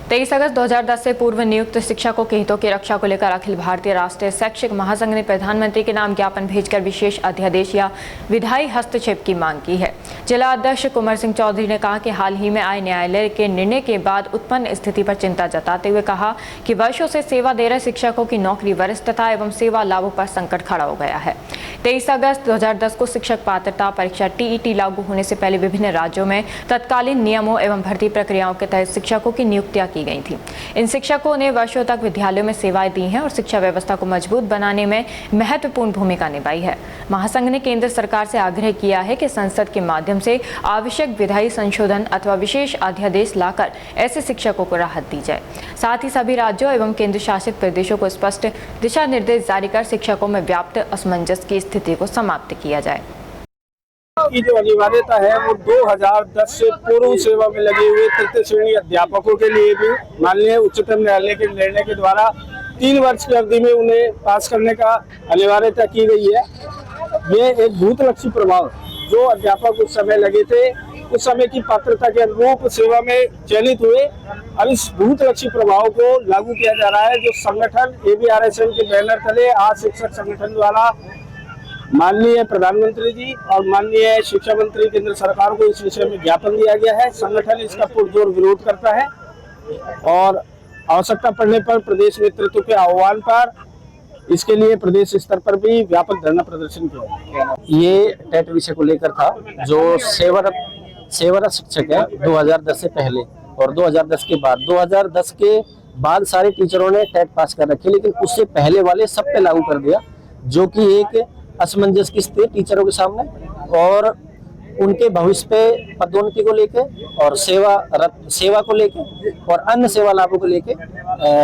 23 अगस्त 2010 से पूर्व नियुक्त शिक्षकों के हितों की रक्षा को लेकर अखिल भारतीय राष्ट्रीय शैक्षिक महासंघ ने प्रधानमंत्री के नाम ज्ञापन भेजकर विशेष अध्यादेश या विधायी हस्तक्षेप की मांग की है। जिला अध्यक्ष कुंवर सिंह चौधरी ने कहा कि हाल ही में आए न्यायालय के निर्णय के बाद उत्पन्न स्थिति पर चिंता जताते हुए कहा कि वर्षों से सेवा दे रहे शिक्षकों की नौकरी वरिष्ठता एवं सेवा लाभों पर संकट खड़ा हो गया है। 23 अगस्त 2010 को शिक्षक पात्रता परीक्षा TET लागू होने से पहले विभिन्न राज्यों में तत्कालीन नियमों एवं भर्ती प्रक्रियाओं के तहत शिक्षकों की नियुक्तियां की गई थी। इन शिक्षकों ने वर्षों तक विद्यालयों में सेवाएं दी हैं और शिक्षा व्यवस्था को मजबूत बनाने में महत्वपूर्ण भूमिका निभाई है। महासंघ ने केंद्र सरकार से आग्रह किया है कि संसद के माध्यम से आवश्यक विधायी संशोधन अथवा विशेष अध्यादेश लाकर ऐसे शिक्षकों को राहत दी जाए। साथ ही सभी राज्यों एवं केंद्र शासित प्रदेशों को स्पष्ट दिशा निर्देश जारी कर शिक्षकों में व्याप्त असमंजस की स्थिति को समाप्त किया जाए। की जो अनिवार्यता है वो 2010 से पूर्व सेवा में लगे हुए तृतीय श्रेणी अध्यापकों के लिए भी माननीय उच्चतम न्यायालय के निर्णय के द्वारा 3 वर्ष की अवधि में उन्हें पास करने का अनिवार्यता की गई है। ये एक भूतलक्षी प्रभाव जो अध्यापक उस समय लगे थे, उस समय की पात्रता के अनुरूप सेवा में चयनित हुए, अब इस भूतलक्षी प्रभाव को लागू किया जा रहा है। जो संगठन ABRSM के बैनर तले आज शिक्षक संगठन द्वारा माननीय प्रधानमंत्री जी और माननीय शिक्षा मंत्री केंद्र सरकार को इस विषय में ज्ञापन दिया गया है। संगठन इसका पुरजोर विरोध करता है और आवश्यकता पड़ने पर प्रदेश नेतृत्व के आह्वान पर इसके लिए प्रदेश स्तर पर भी व्यापक धरना प्रदर्शन किया। ये टेट विषय को लेकर था। जो सेवारत शिक्षक है 2010 से पहले और 2010 के बाद, 2010 के बाद सारे टीचरों ने टेट पास कर रखे, लेकिन उससे पहले वाले सब पे लागू कर दिया, जो कि एक असमंजस की स्थिति टीचरों के सामने और उनके भविष्य पे पदोन्नति को लेके और सेवा को लेके और अन्य सेवा लाभों को लेके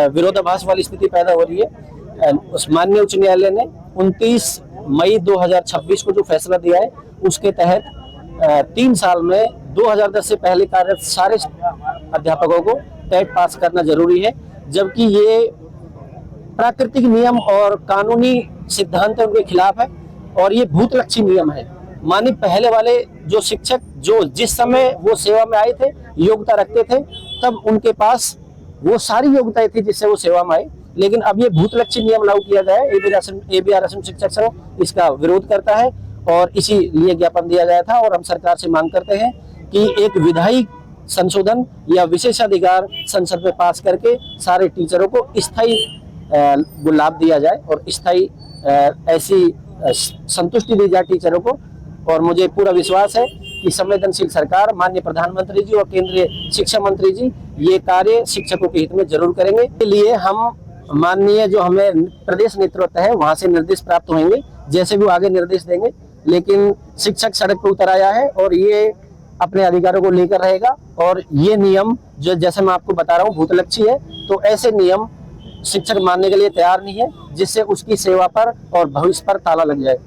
विरोधाभास वाली स्थिति पैदा हो रही है। उस माननीय उच्च न्यायालय ने 29 मई 2026 को जो फैसला दिया है, उसके तहत 3 साल में 2010 से पहले कार्यरत सारे अध्यापकों को टेट पास करना जरूरी है, जबकि ये प्राकृतिक नियम और कानूनी सिद्धांत उनके खिलाफ है और ये भूतलक्षी नियम है। माने पहले वाले जो शिक्षक जो जिस समय वो सेवा में आए थे, योग्यता रखते थे, तब उनके पास वो सारी योग्यताएं थी जिससे वो सेवा में आए, लेकिन अब ये भूतलक्षी नियम लागू किया गया है। ABRSM शिक्षक संघ इसका विरोध करता है और इसीलिए ज्ञापन दिया गया था और हम सरकार से मांग करते हैं कि एक विधायी संशोधन या विशेषाधिकार संसद में पास करके सारे टीचरों को स्थायी लाभ दिया जाए और स्थायी ऐसी संतुष्टि दी जाए टीचरों को। और मुझे पूरा विश्वास है कि संवेदनशील सरकार, माननीय प्रधानमंत्री जी और केंद्रीय शिक्षा मंत्री जी ये कार्य शिक्षकों के हित में जरूर करेंगे। इसके लिए हम माननीय जो हमें प्रदेश नेतृत्व है वहां से निर्देश प्राप्त होंगे, जैसे भी वो आगे निर्देश देंगे, लेकिन शिक्षक सड़क पर उतर आया है और ये अपने अधिकारों को लेकर रहेगा। और ये नियम जो जैसे मैं आपको बता रहा हूँ भूतलक्षी है, तो ऐसे नियम शिक्षक मानने के लिए तैयार नहीं है, जिससे उसकी सेवा पर और भविष्य पर ताला लग जाए।